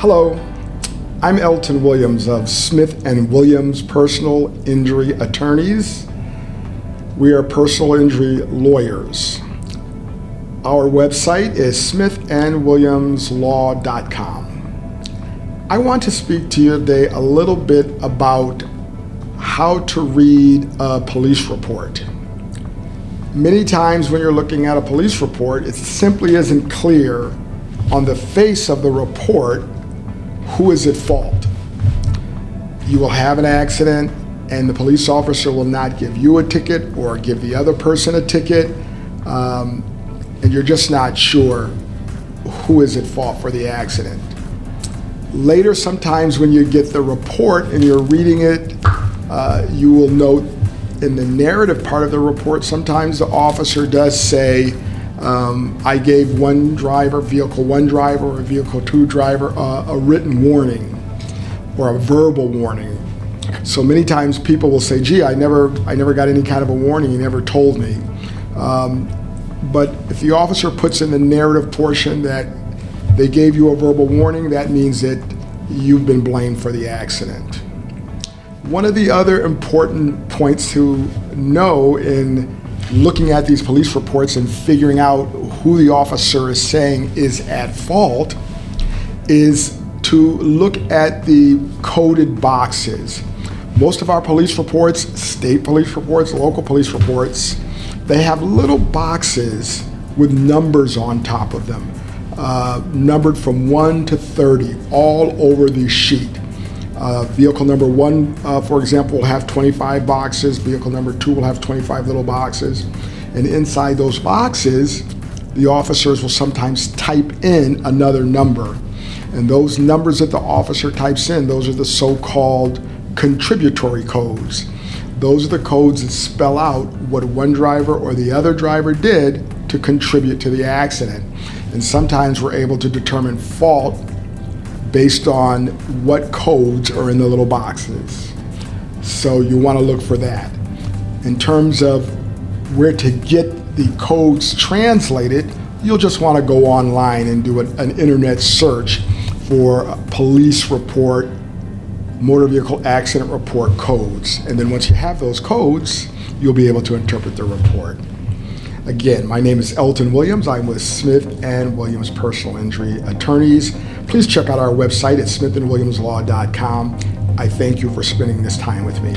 Hello, I'm Elton Williams of Smith & Williams Personal Injury Attorneys. We are personal injury lawyers. Our website is smithandwilliamslaw.com. I want to speak to you today a little bit about how to read a police report. Many times when you're looking at a police report, it simply isn't clear on the face of the report who is at fault. You will have an accident and the police officer will not give you a ticket or give the other person a ticket, and you're just not sure who is at fault for the accident. Later, sometimes when you get the report and you're reading it, you will note in the narrative part of the report, sometimes the officer does say, I gave vehicle one driver or vehicle two driver a written warning or a verbal warning. So many times people will say, gee, I never got any kind of a warning, he never told me. But if the officer puts in the narrative portion that they gave you a verbal warning, that means that you've been blamed for the accident. One of the other important points to know in looking at these police reports and figuring out who the officer is saying is at fault is to look at the coded boxes. Most of our police reports, state police reports, local police reports, they have little boxes with numbers on top of them, numbered from 1 to 30 all over the sheet. Vehicle number 1, for example, will have 25 boxes. Vehicle number 2 will have 25 little boxes. And inside those boxes, the officers will sometimes type in another number. And those numbers that the officer types in, those are the so-called contributory codes. Those are the codes that spell out what one driver or the other driver did to contribute to the accident. And sometimes we're able to determine fault based on what codes are in the little boxes. So you want to look for that. In terms of where to get the codes translated, you'll just want to go online and do an internet search for a police report, motor vehicle accident report codes. And then once you have those codes, you'll be able to interpret the report. Again, my name is Elton Williams. I'm with Smith & Williams Personal Injury Attorneys. Please check out our website at smithandwilliamslaw.com. I thank you for spending this time with me.